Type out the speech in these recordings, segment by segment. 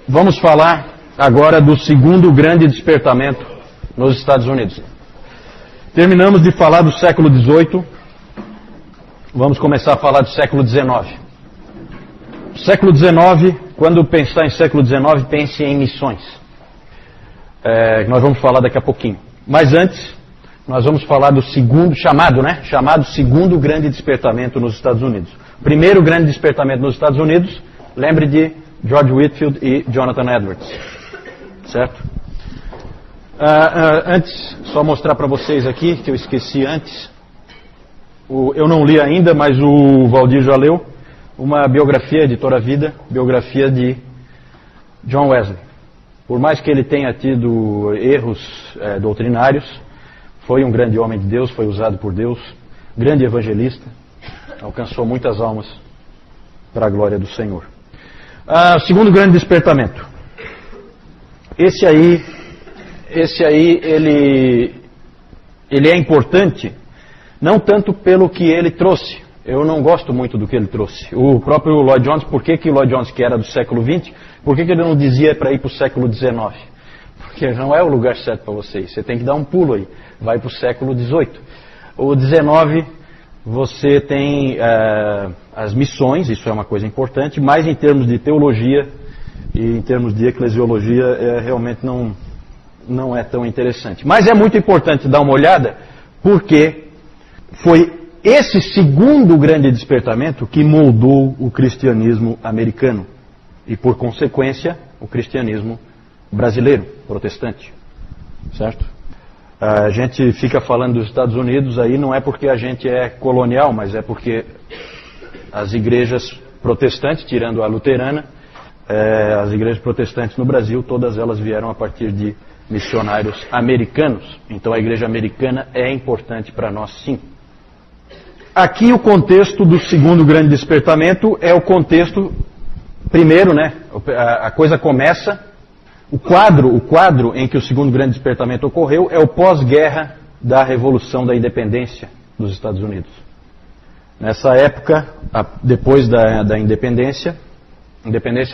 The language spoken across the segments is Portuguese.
Vamos falar agora do segundo grande despertamento nos Estados Unidos. Terminamos de falar do século XVIII, vamos começar a falar do século XIX. Século XIX, quando pensar em século XIX, pense em missões. Nós vamos falar daqui a pouquinho. Mas antes, nós vamos falar do segundo, chamado segundo grande despertamento nos Estados Unidos. Primeiro grande despertamento nos Estados Unidos, lembre de George Whitefield e Jonathan Edwards. Certo? Antes, só mostrar para vocês aqui, que eu esqueci antes. Eu não li ainda, mas o Valdir já leu. Uma biografia, editora Vida, biografia de John Wesley. Por mais que ele tenha tido erros doutrinários, foi um grande homem de Deus, foi usado por Deus, grande evangelista, alcançou muitas almas para a glória do Senhor. Segundo grande despertamento. Esse aí ele é importante, não tanto pelo que ele trouxe. Eu não gosto muito do que ele trouxe. O próprio Lloyd Jones, por que o Lloyd Jones, que era do século XX, por que ele não dizia para ir para o século XIX? Porque não é o lugar certo para vocês. Você tem que dar um pulo aí. Vai para o século XVIII. O XIX, você tem as missões, isso é uma coisa importante, mas em termos de teologia e em termos de eclesiologia, realmente não é tão interessante. Mas é muito importante dar uma olhada, porque foi esse segundo grande despertamento que moldou o cristianismo americano e, por consequência, o cristianismo brasileiro, protestante. Certo? A gente fica falando dos Estados Unidos aí, não é porque a gente é colonial, mas é porque as igrejas protestantes, tirando a luterana, as igrejas protestantes no Brasil, todas elas vieram a partir de missionários americanos. Então a igreja americana é importante para nós, sim. Aqui o contexto do segundo grande despertamento é o contexto, primeiro, a coisa começa, o quadro em que o segundo grande despertamento ocorreu é o pós-guerra da Revolução da Independência dos Estados Unidos. Nessa época, depois da independência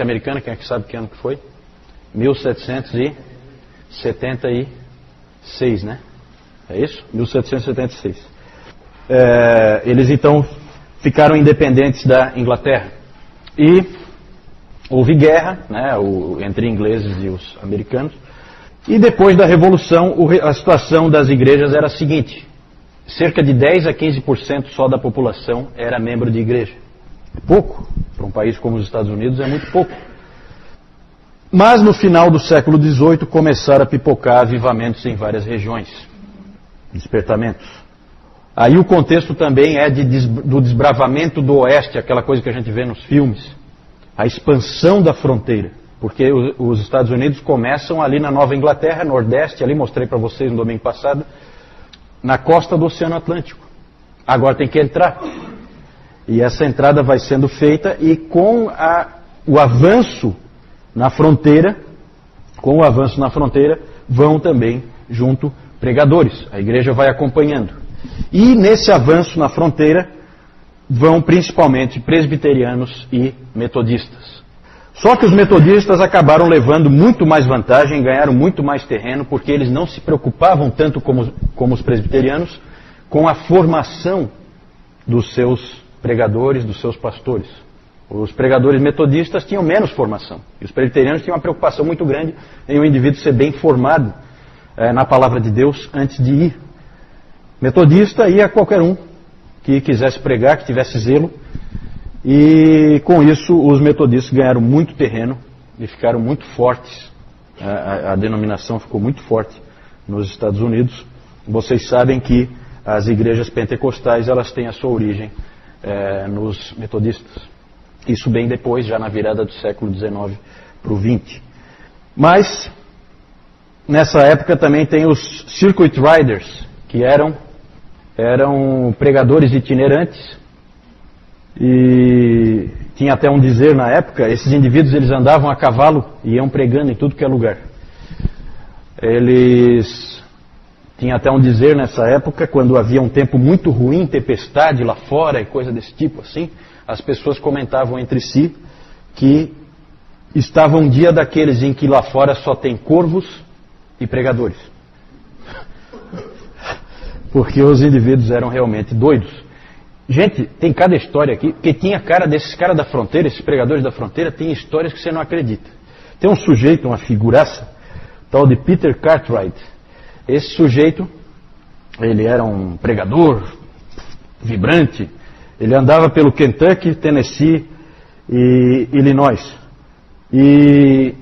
americana, quem é que sabe que ano que foi? 1776, né? É isso? 1776. Eles então ficaram independentes da Inglaterra e houve guerra, entre ingleses e os americanos, e depois da Revolução a situação das igrejas era a seguinte: cerca de 10 a 15% só da população era membro de igreja. Pouco, para um país como os Estados Unidos é muito pouco. Mas no final do século XVIII começaram a pipocar avivamentos em várias regiões, despertamentos. Aí o contexto também é do desbravamento do oeste, aquela coisa que a gente vê nos filmes, a expansão da fronteira, porque os Estados Unidos começam ali na Nova Inglaterra, Nordeste, ali mostrei para vocês no domingo passado, na costa do Oceano Atlântico. Agora tem que entrar. E essa entrada vai sendo feita e com o avanço na fronteira, vão também junto pregadores. A igreja vai acompanhando. E nesse avanço na fronteira vão principalmente presbiterianos e metodistas. Só que os metodistas acabaram levando muito mais vantagem, ganharam muito mais terreno, porque eles não se preocupavam tanto como os presbiterianos com a formação dos seus pregadores, dos seus pastores. Os pregadores metodistas tinham menos formação. E os presbiterianos tinham uma preocupação muito grande em o indivíduo ser bem formado na palavra de Deus antes de ir. Metodista ia qualquer um que quisesse pregar, que tivesse zelo. E com isso os metodistas ganharam muito terreno e ficaram muito fortes. A denominação ficou muito forte nos Estados Unidos. Vocês sabem que as igrejas pentecostais elas têm a sua origem nos metodistas. Isso bem depois, já na virada do século XIX para o XX. Mas nessa época também tem os Circuit Riders, que eram pregadores itinerantes, e tinha até um dizer na época, esses indivíduos eles andavam a cavalo e iam pregando em tudo que é lugar. Eles tinham até um dizer nessa época, quando havia um tempo muito ruim, tempestade lá fora e coisa desse tipo assim, as pessoas comentavam entre si que estava um dia daqueles em que lá fora só tem corvos e pregadores. Porque os indivíduos eram realmente doidos. Gente, tem cada história aqui, porque tinha cara desses caras da fronteira, esses pregadores da fronteira, tem histórias que você não acredita. Tem um sujeito, uma figuraça, tal de Peter Cartwright. Esse sujeito, ele era um pregador vibrante, ele andava pelo Kentucky, Tennessee e Illinois. E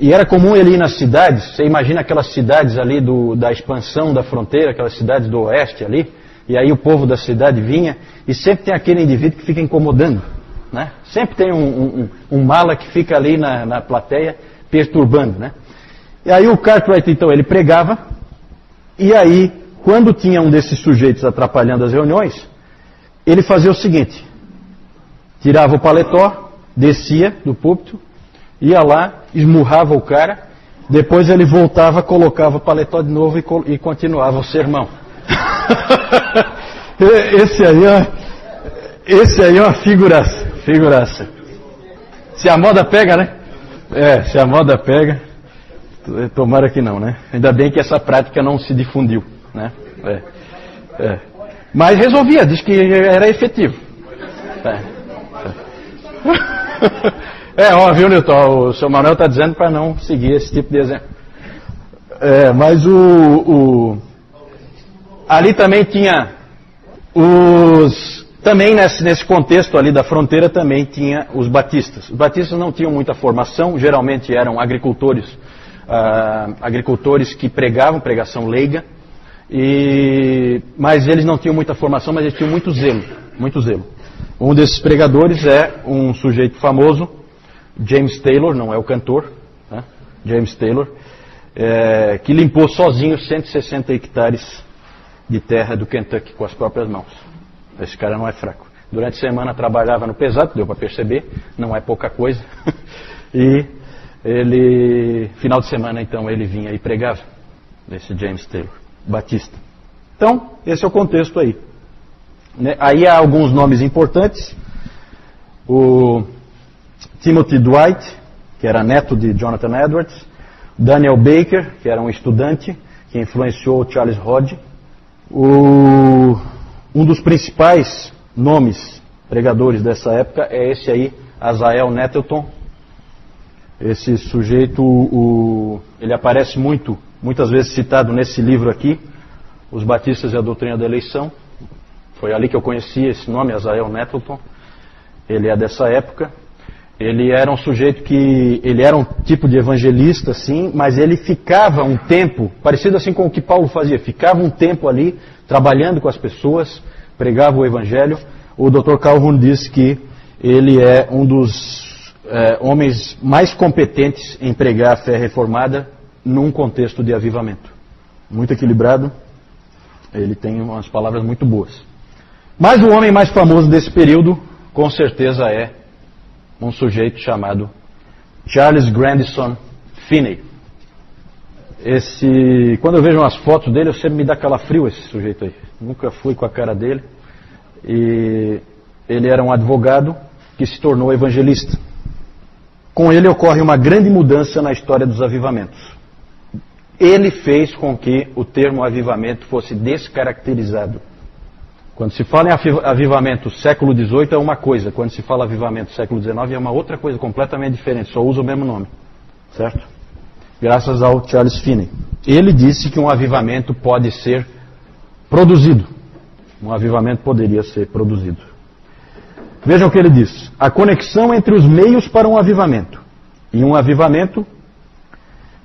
era comum ele ir nas cidades, você imagina aquelas cidades ali da expansão da fronteira, aquelas cidades do oeste ali, e aí o povo da cidade vinha, e sempre tem aquele indivíduo que fica incomodando, né? Sempre tem um mala que fica ali na plateia perturbando, né? E aí o Cartwright, então, ele pregava, e aí, quando tinha um desses sujeitos atrapalhando as reuniões, ele fazia o seguinte: tirava o paletó, descia do púlpito, ia lá, esmurrava o cara, depois ele voltava, colocava o paletó de novo e continuava o sermão. Esse aí é uma figuraça. Se a moda pega, né? Se a moda pega, tomara que não, né? Ainda bem que essa prática não se difundiu, né? Mas resolvia, diz que era efetivo. Viu, Newton? O seu Manuel está dizendo para não seguir esse tipo de exemplo. Mas ali também tinha também nesse contexto ali da fronteira também tinha os batistas. Os batistas não tinham muita formação, geralmente eram agricultores que pregavam pregação leiga, mas eles não tinham muita formação, mas eles tinham muito zelo. Um desses pregadores é um sujeito famoso, James Taylor, não é o cantor, né? James Taylor, que limpou sozinho 160 hectares de terra do Kentucky com as próprias mãos. Esse cara não é fraco. Durante a semana trabalhava no pesado, deu para perceber, não é pouca coisa. E final de semana então ele vinha e pregava, esse James Taylor, batista. Então, esse é o contexto aí. Aí há alguns nomes importantes. O Timothy Dwight, que era neto de Jonathan Edwards. Daniel Baker, que era um estudante que influenciou o Charles Hodge. Um dos principais nomes pregadores dessa época é esse aí, Azael Nettleton. Esse sujeito, ele aparece muitas vezes citado nesse livro aqui, Os Batistas e a Doutrina da Eleição. Foi ali que eu conheci esse nome, Azael Nettleton. Ele é dessa época. Ele era um sujeito ele era um tipo de evangelista, sim, mas ele ficava um tempo, parecido assim com o que Paulo fazia, ficava um tempo ali, trabalhando com as pessoas, pregava o evangelho. O Dr. Calhoun disse que ele é um dos homens mais competentes em pregar a fé reformada num contexto de avivamento. Muito equilibrado, ele tem umas palavras muito boas. Mas o homem mais famoso desse período, com certeza, é um sujeito chamado Charles Grandison Finney. Quando eu vejo umas fotos dele, eu sempre me dá calafrio esse sujeito aí. Nunca fui com a cara dele. E ele era um advogado que se tornou evangelista. Com ele ocorre uma grande mudança na história dos avivamentos. Ele fez com que o termo avivamento fosse descaracterizado. Quando se fala em avivamento século XVIII é uma coisa, quando se fala avivamento século XIX é uma outra coisa completamente diferente, só usa o mesmo nome, certo? Graças ao Charles Finney. Ele disse que um avivamento pode ser produzido. Um avivamento poderia ser produzido. Vejam o que ele diz. A conexão entre os meios para um avivamento e um avivamento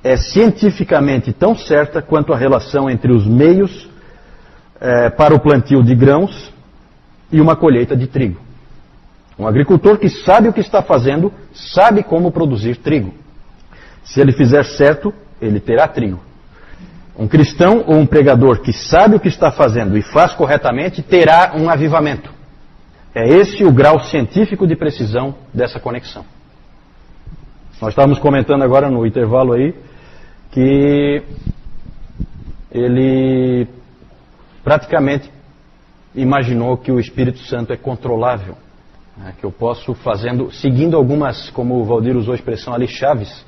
é cientificamente tão certa quanto a relação entre os meios para o plantio de grãos e uma colheita de trigo. Um agricultor que sabe o que está fazendo, sabe como produzir trigo. Se ele fizer certo, ele terá trigo. Um cristão ou um pregador que sabe o que está fazendo e faz corretamente, terá um avivamento. É esse o grau científico de precisão dessa conexão. Nós estávamos comentando agora no intervalo aí que ele praticamente imaginou que o Espírito Santo é controlável. né, que eu posso seguindo algumas, como o Valdir usou a expressão ali, chaves,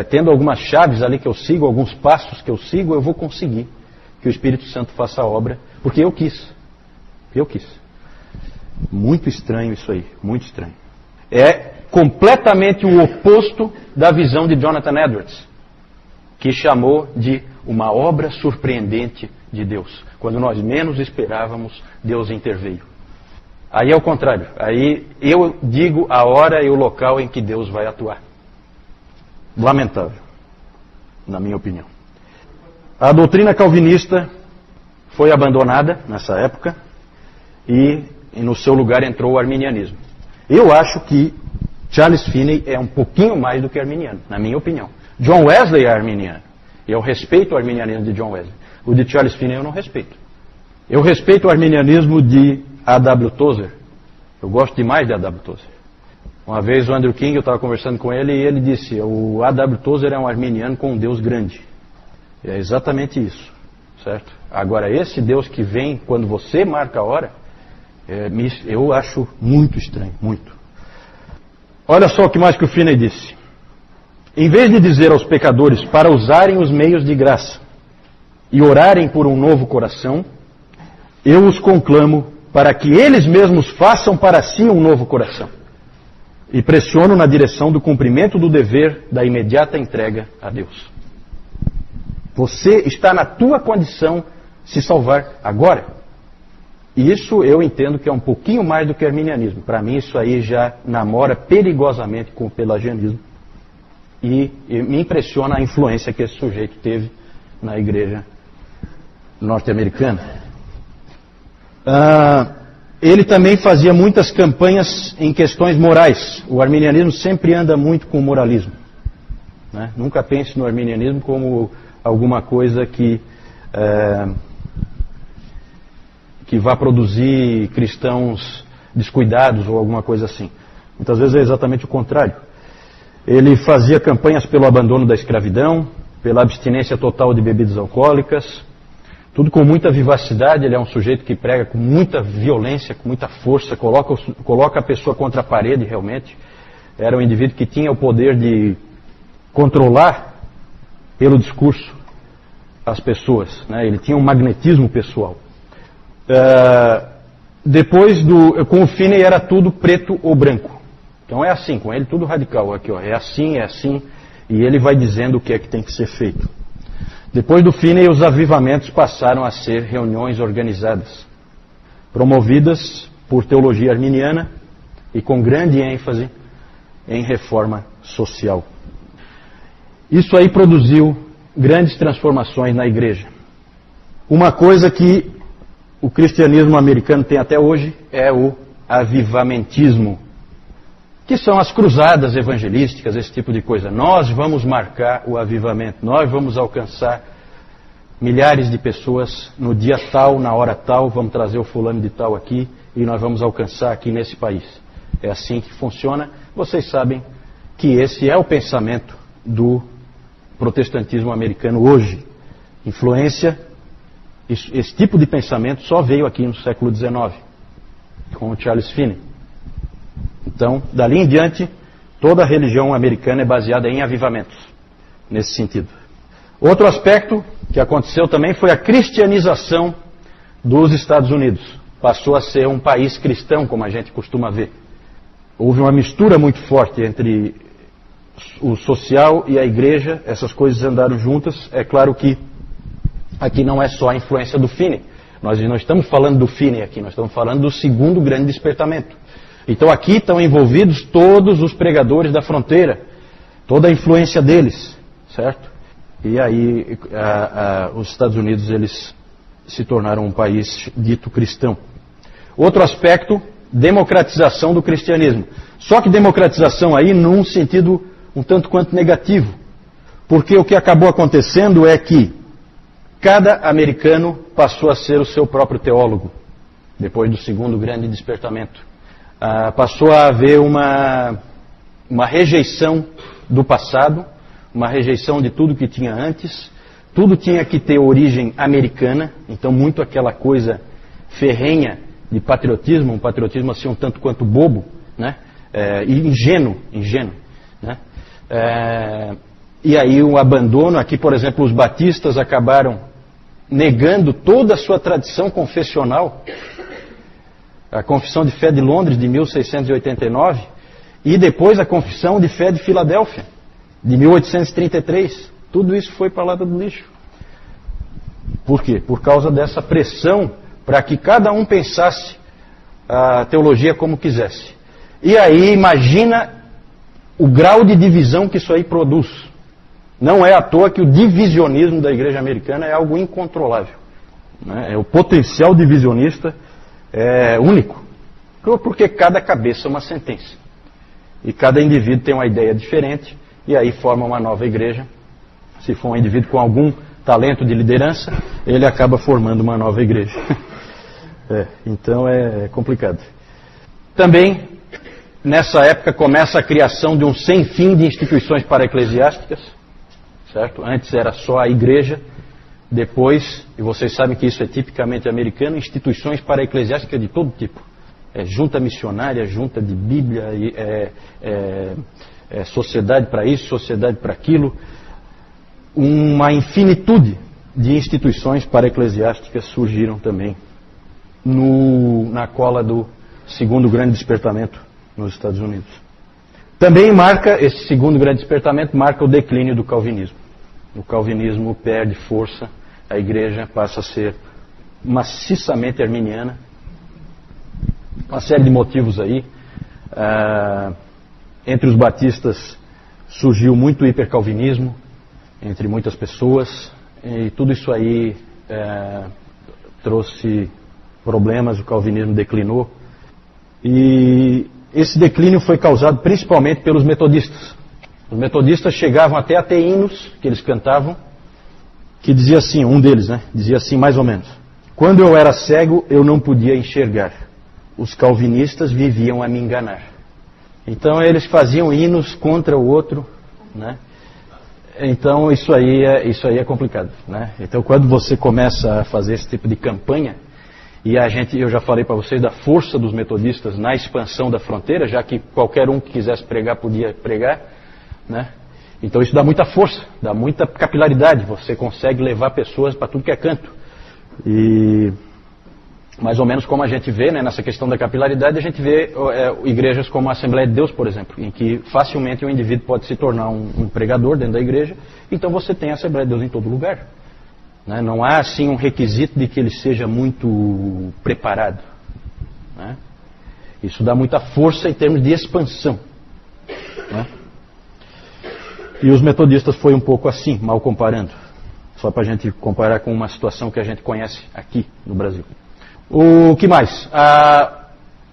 tendo algumas chaves ali que eu sigo, alguns passos que eu sigo, eu vou conseguir que o Espírito Santo faça a obra, porque eu quis. Eu quis. Muito estranho isso aí, muito estranho. É completamente o oposto da visão de Jonathan Edwards, que chamou de uma obra surpreendente de Deus. Quando nós menos esperávamos, Deus interveio. Aí é o contrário. Aí eu digo a hora e o local em que Deus vai atuar. Lamentável, na minha opinião. A doutrina calvinista foi abandonada nessa época e no seu lugar entrou o arminianismo. Eu acho que Charles Finney é um pouquinho mais do que arminiano, na minha opinião. John Wesley é arminiano. Eu respeito o arminianismo de John Wesley. O de Charles Finney eu não respeito. Eu respeito o arminianismo de A.W. Tozer. Eu gosto demais de A.W. Tozer. Uma vez o Andrew King, eu estava conversando com ele e ele disse: o A.W. Tozer é um arminiano com um Deus grande. E é exatamente isso, certo? Agora, esse Deus que vem quando você marca a hora, eu acho muito estranho, muito. Olha só o que mais que o Finney disse. Em vez de dizer aos pecadores para usarem os meios de graça e orarem por um novo coração, eu os conclamo para que eles mesmos façam para si um novo coração. E pressiono na direção do cumprimento do dever da imediata entrega a Deus. Você está na tua condição de se salvar agora. E isso eu entendo que é um pouquinho mais do que arminianismo. Para mim isso aí já namora perigosamente com o pelagianismo. E me impressiona a influência que esse sujeito teve na igreja norte-americana. Ele também fazia muitas campanhas em questões morais. O arminianismo sempre anda muito com o moralismo, né? Nunca pense no arminianismo como alguma coisa que vá produzir cristãos descuidados ou alguma coisa assim. Muitas vezes é exatamente o contrário. Ele fazia campanhas pelo abandono da escravidão, pela abstinência total de bebidas alcoólicas, tudo com muita vivacidade. Ele é um sujeito que prega com muita violência, com muita força, coloca a pessoa contra a parede realmente. Era um indivíduo que tinha o poder de controlar pelo discurso as pessoas, né? Ele tinha um magnetismo pessoal. Com o Finney era tudo preto ou branco. Então é assim, com ele tudo radical. Aqui, ó, é assim, e ele vai dizendo o que é que tem que ser feito. Depois do Finney, os avivamentos passaram a ser reuniões organizadas, promovidas por teologia arminiana e com grande ênfase em reforma social. Isso aí produziu grandes transformações na igreja. Uma coisa que o cristianismo americano tem até hoje é o avivamentismo, que são as cruzadas evangelísticas, esse tipo de coisa. Nós vamos marcar o avivamento, nós vamos alcançar milhares de pessoas no dia tal, na hora tal, vamos trazer o fulano de tal aqui e nós vamos alcançar aqui nesse país. É assim que funciona. Vocês sabem que esse é o pensamento do protestantismo americano hoje. Influência, esse tipo de pensamento só veio aqui no século XIX, com o Charles Finney. Então, dali em diante, toda a religião americana é baseada em avivamentos, nesse sentido. Outro aspecto que aconteceu também foi a cristianização dos Estados Unidos. Passou a ser um país cristão, como a gente costuma ver. Houve uma mistura muito forte entre o social e a igreja, essas coisas andaram juntas. É claro que aqui não é só a influência do Finney. Nós não estamos falando do Finney aqui, nós estamos falando do segundo grande despertamento. Então aqui estão envolvidos todos os pregadores da fronteira, toda a influência deles, certo? E aí os Estados Unidos eles se tornaram um país dito cristão. Outro aspecto, democratização do cristianismo. Só que democratização aí num sentido um tanto quanto negativo. Porque o que acabou acontecendo é que cada americano passou a ser o seu próprio teólogo, depois do segundo grande despertamento. Passou a haver uma rejeição do passado, uma rejeição de tudo que tinha antes. Tudo tinha que ter origem americana, então muito aquela coisa ferrenha de patriotismo, um patriotismo assim um tanto quanto bobo, né? E ingênuo, né? E aí o abandono, aqui por exemplo os batistas acabaram negando toda a sua tradição confessional, a Confissão de Fé de Londres de 1689 e depois a Confissão de Fé de Filadélfia de 1833, tudo isso foi para a lata do lixo. Por quê? Por causa dessa pressão para que cada um pensasse a teologia como quisesse. E aí imagina o grau de divisão que isso aí produz. Não é à toa que o divisionismo da igreja americana é algo incontrolável, né? O potencial divisionista é único, porque cada cabeça é uma sentença. E cada indivíduo tem uma ideia diferente, e aí forma uma nova igreja. Se for um indivíduo com algum talento de liderança, ele acaba formando uma nova igreja. Então é complicado. Também, nessa época, começa a criação de um sem fim de instituições para-eclesiásticas, certo? Antes era só a igreja, depois, e vocês sabem que isso é tipicamente americano, instituições para-eclesiásticas de todo tipo. Junta missionária, junta de Bíblia, sociedade para isso, sociedade para aquilo. Uma infinitude de instituições para-eclesiásticas surgiram também na cola do segundo grande despertamento nos Estados Unidos. Também esse segundo grande despertamento marca o declínio do calvinismo. O calvinismo perde força, a igreja passa a ser maciçamente arminiana. Uma série de motivos aí. Entre os batistas surgiu muito hipercalvinismo, entre muitas pessoas, e tudo isso aí trouxe problemas, o calvinismo declinou. E esse declínio foi causado principalmente pelos metodistas. Os metodistas chegavam até a ter hinos que eles cantavam, que dizia assim, um deles, né? Dizia assim mais ou menos: quando eu era cego, eu não podia enxergar. Os calvinistas viviam a me enganar. Então eles faziam hinos contra o outro, né? Então isso aí é complicado, né? Então quando você começa a fazer esse tipo de campanha, e eu já falei para vocês da força dos metodistas na expansão da fronteira, já que qualquer um que quisesse pregar podia pregar, né? Então isso dá muita força, dá muita capilaridade, você consegue levar pessoas para tudo que é canto. E mais ou menos como a gente vê, né, nessa questão da capilaridade, a gente vê igrejas como a Assembleia de Deus, por exemplo, em que facilmente um indivíduo pode se tornar um pregador dentro da igreja, então você tem a Assembleia de Deus em todo lugar. Né? Não há assim um requisito de que ele seja muito preparado. Né? Isso dá muita força em termos de expansão. Né? E os metodistas foi um pouco assim, mal comparando. Só para a gente comparar com uma situação que a gente conhece aqui no Brasil. O que mais?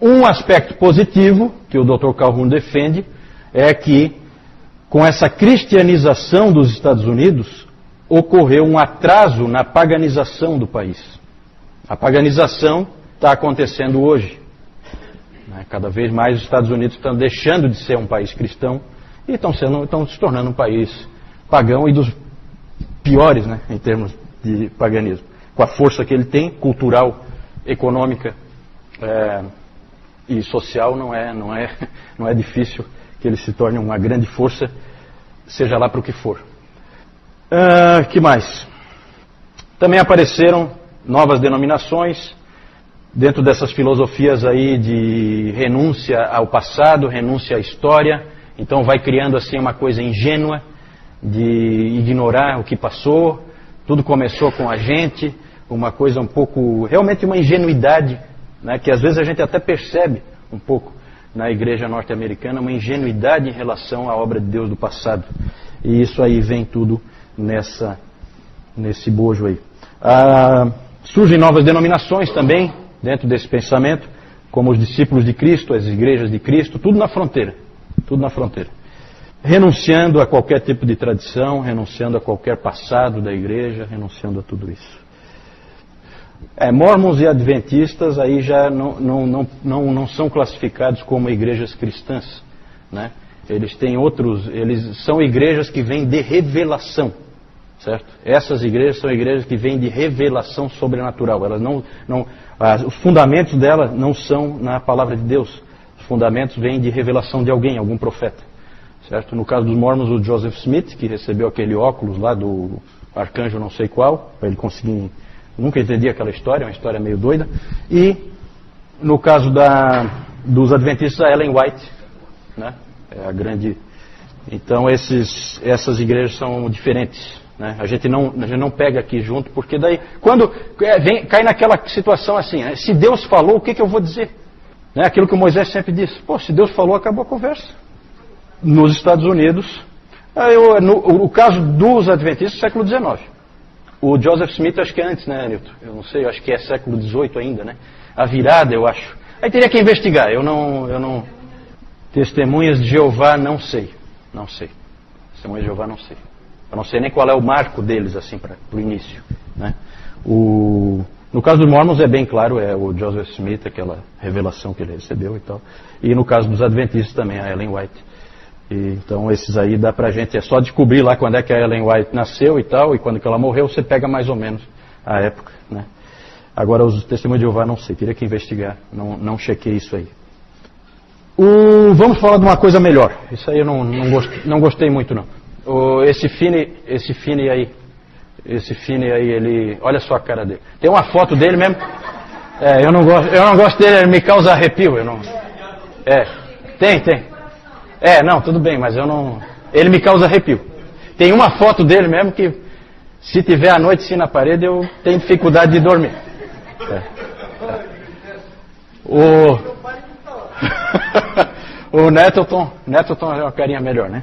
Um aspecto positivo que o Dr. Calhoun defende é que, com essa cristianização dos Estados Unidos, ocorreu um atraso na paganização do país. A paganização está acontecendo hoje. Cada vez mais os Estados Unidos estão deixando de ser um país cristão e estão se tornando um país pagão e dos piores, né, em termos de paganismo. Com a força que ele tem, cultural, econômica e social, não é difícil que ele se torne uma grande força, seja lá para o que for. Que mais? Também apareceram novas denominações dentro dessas filosofias aí de renúncia ao passado, renúncia à história. Então vai criando assim uma coisa ingênua de ignorar o que passou. Tudo começou com a gente. Uma coisa um pouco, realmente uma ingenuidade, né, que às vezes a gente até percebe um pouco na igreja norte-americana, uma ingenuidade em relação à obra de Deus do passado. E isso aí vem tudo nesse bojo aí. Surgem novas denominações também dentro desse pensamento, como os discípulos de Cristo, as igrejas de Cristo, tudo na fronteira. Tudo na fronteira. Renunciando a qualquer tipo de tradição, renunciando a qualquer passado da igreja, renunciando a tudo isso. Mormons e adventistas aí já não são classificados como igrejas cristãs, né? Eles são igrejas que vêm de revelação, certo? Essas igrejas são igrejas que vêm de revelação sobrenatural. Elas os fundamentos delas não são na palavra de Deus. Os fundamentos vêm de revelação de alguém, algum profeta, certo? No caso dos Mormons, o Joseph Smith, que recebeu aquele óculos lá do arcanjo não sei qual, para ele conseguir... Nunca entendi aquela história, é uma história meio doida. E no caso dos adventistas, a Ellen White, né? É a grande... Então essas igrejas são diferentes, né? A gente não pega aqui junto, porque daí, quando cai naquela situação assim, né? Se Deus falou, o que eu vou dizer? Né? Aquilo que o Moisés sempre disse, se Deus falou, acabou a conversa. Nos Estados Unidos, o caso dos adventistas, século XIX. O Joseph Smith, acho que é antes, né, Newton? Eu não sei, eu acho que é século XVIII ainda, né? A virada, eu acho. Aí teria que investigar, eu não... Testemunhas de Jeová, não sei. Não sei. Testemunhas de Jeová, não sei. Eu não sei nem qual é o marco deles, assim, para o início, né? No caso dos Mormons é bem claro, é o Joseph Smith, aquela revelação que ele recebeu e tal. E no caso dos adventistas também, a Ellen White. Então esses aí dá pra gente, é só descobrir lá quando é que a Ellen White nasceu e tal, e quando que ela morreu, você pega mais ou menos a época, né? Agora os testemunhos de Jeová não sei, teria que investigar, não chequei isso aí. Vamos falar de uma coisa melhor, isso aí eu não gostei muito não. Esse Finney aí, ele, olha só a cara dele. Tem uma foto dele mesmo, eu não gosto dele, ele me causa arrepio, tem. Não, tudo bem, mas ele me causa arrepio. Tem uma foto dele mesmo que, se tiver à noite assim na parede, eu tenho dificuldade de dormir. O Nettleton é uma carinha melhor, né?